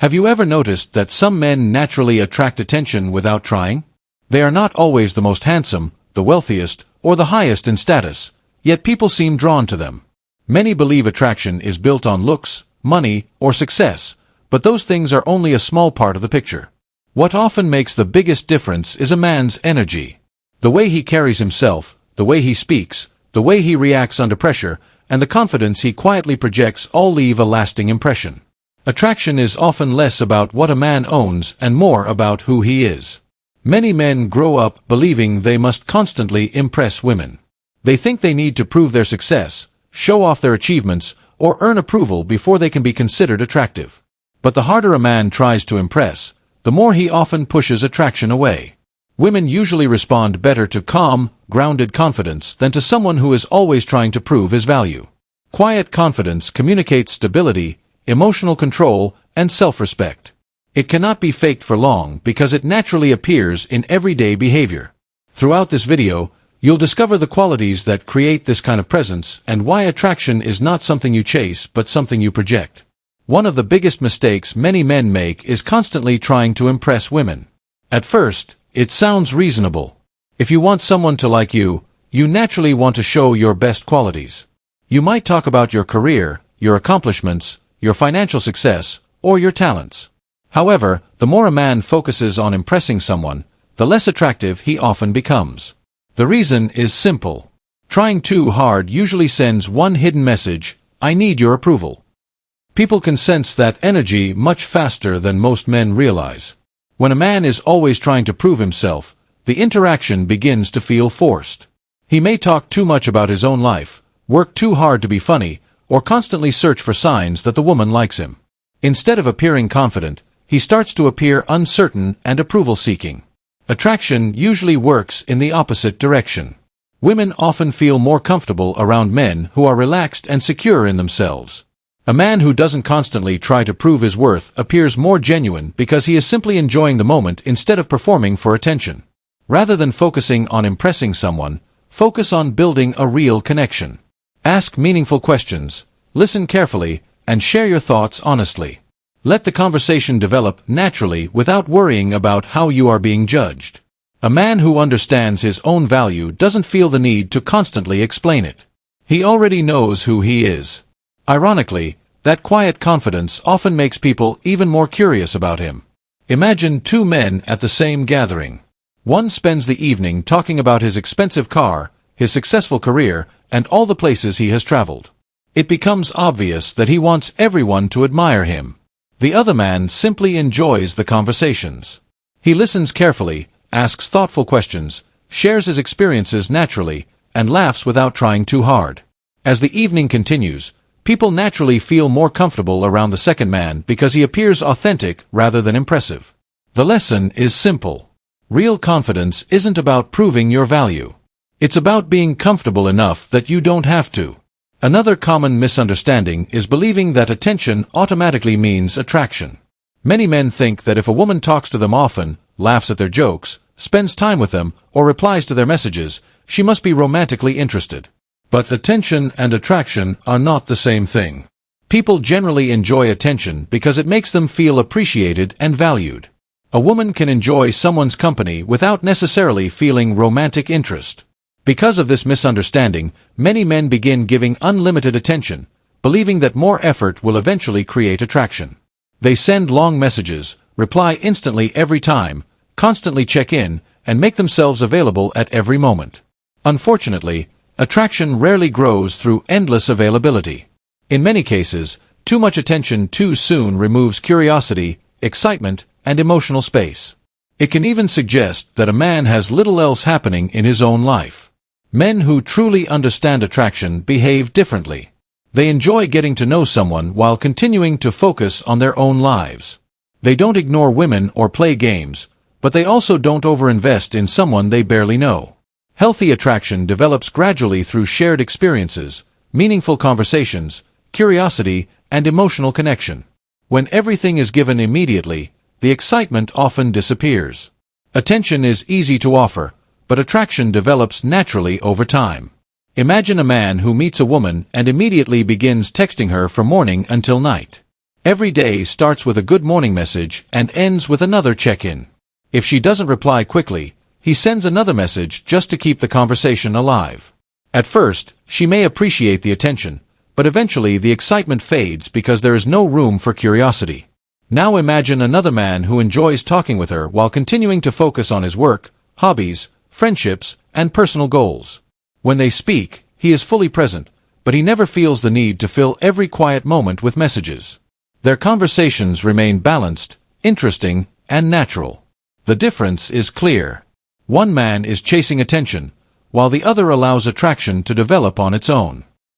Have you ever noticed that some men naturally attract attention without trying? They are not always the most handsome, the wealthiest, or the highest in status, yet people seem drawn to them. Many believe attraction is built on looks, money, or success, but those things are only a small part of the picture. What often makes the biggest difference is a man's energy. The way he carries himself, the way he speaks, the way he reacts under pressure, and the confidence he quietly projects all leave a lasting impression. Attraction is often less about what a man owns and more about who he is. Many men grow up believing they must constantly impress women. They think they need to prove their success, show off their achievements, or earn approval before they can be considered attractive. But the harder a man tries to impress, the more he often pushes attraction away. Women usually respond better to calm, grounded confidence than to someone who is always trying to prove his value. Quiet confidence communicates stability, emotional control, and self-respect. It cannot be faked for long because it naturally appears in everyday behavior. Throughout this video, you'll discover the qualities that create this kind of presence and why attraction is not something you chase but something you project. One of the biggest mistakes many men make is constantly trying to impress women. At first, it sounds reasonable. If you want someone to like you, you naturally want to show your best qualities. You might talk about your career, your accomplishments, your financial success, or your talents. However, the more a man focuses on impressing someone, the less attractive he often becomes. The reason is simple. Trying too hard usually sends one hidden message: I need your approval. People can sense that energy much faster than most men realize. When a man is always trying to prove himself, the interaction begins to feel forced. He may talk too much about his own life, work too hard to be funny, or constantly search for signs that the woman likes him. Instead of appearing confident, he starts to appear uncertain and approval-seeking. Attraction usually works in the opposite direction. Women often feel more comfortable around men who are relaxed and secure in themselves. A man who doesn't constantly try to prove his worth appears more genuine because he is simply enjoying the moment instead of performing for attention. Rather than focusing on impressing someone, focus on building a real connection. Ask meaningful questions, listen carefully, and share your thoughts honestly. Let the conversation develop naturally without worrying about how you are being judged. A man who understands his own value doesn't feel the need to constantly explain it. He already knows who he is. Ironically, that quiet confidence often makes people even more curious about him. Imagine two men at the same gathering. One spends the evening talking about his expensive car, his successful career, and all the places he has traveled. It becomes obvious that he wants everyone to admire him. The other man simply enjoys the conversations. He listens carefully, asks thoughtful questions, shares his experiences naturally, and laughs without trying too hard. As the evening continues, people naturally feel more comfortable around the second man because he appears authentic rather than impressive. The lesson is simple. Real confidence isn't about proving your value. It's about being comfortable enough that you don't have to. Another common misunderstanding is believing that attention automatically means attraction. Many men think that if a woman talks to them often, laughs at their jokes, spends time with them, or replies to their messages, she must be romantically interested. But attention and attraction are not the same thing. People generally enjoy attention because it makes them feel appreciated and valued. A woman can enjoy someone's company without necessarily feeling romantic interest. Because of this misunderstanding, many men begin giving unlimited attention, believing that more effort will eventually create attraction. They send long messages, reply instantly every time, constantly check in, and make themselves available at every moment. Unfortunately, attraction rarely grows through endless availability. In many cases, too much attention too soon removes curiosity, excitement, and emotional space. It can even suggest that a man has little else happening in his own life. Men who truly understand attraction behave differently. They enjoy getting to know someone while continuing to focus on their own lives. They don't ignore women or play games, but they also don't overinvest in someone they barely know. Healthy attraction develops gradually through shared experiences, meaningful conversations, curiosity, and emotional connection. When everything is given immediately, the excitement often disappears. Attention is easy to offer, but attraction develops naturally over time. Imagine a man who meets a woman and immediately begins texting her from morning until night. Every day starts with a good morning message and ends with another check-in. If she doesn't reply quickly, he sends another message just to keep the conversation alive. At first, she may appreciate the attention, but eventually the excitement fades because there is no room for curiosity. Now imagine another man who enjoys talking with her while continuing to focus on his work, hobbies, friendships, and personal goals. When they speak, he is fully present, but he never feels the need to fill every quiet moment with messages. Their conversations remain balanced, interesting, and natural. The difference is clear. One man is chasing attention, while the other allows attraction to develop on its own.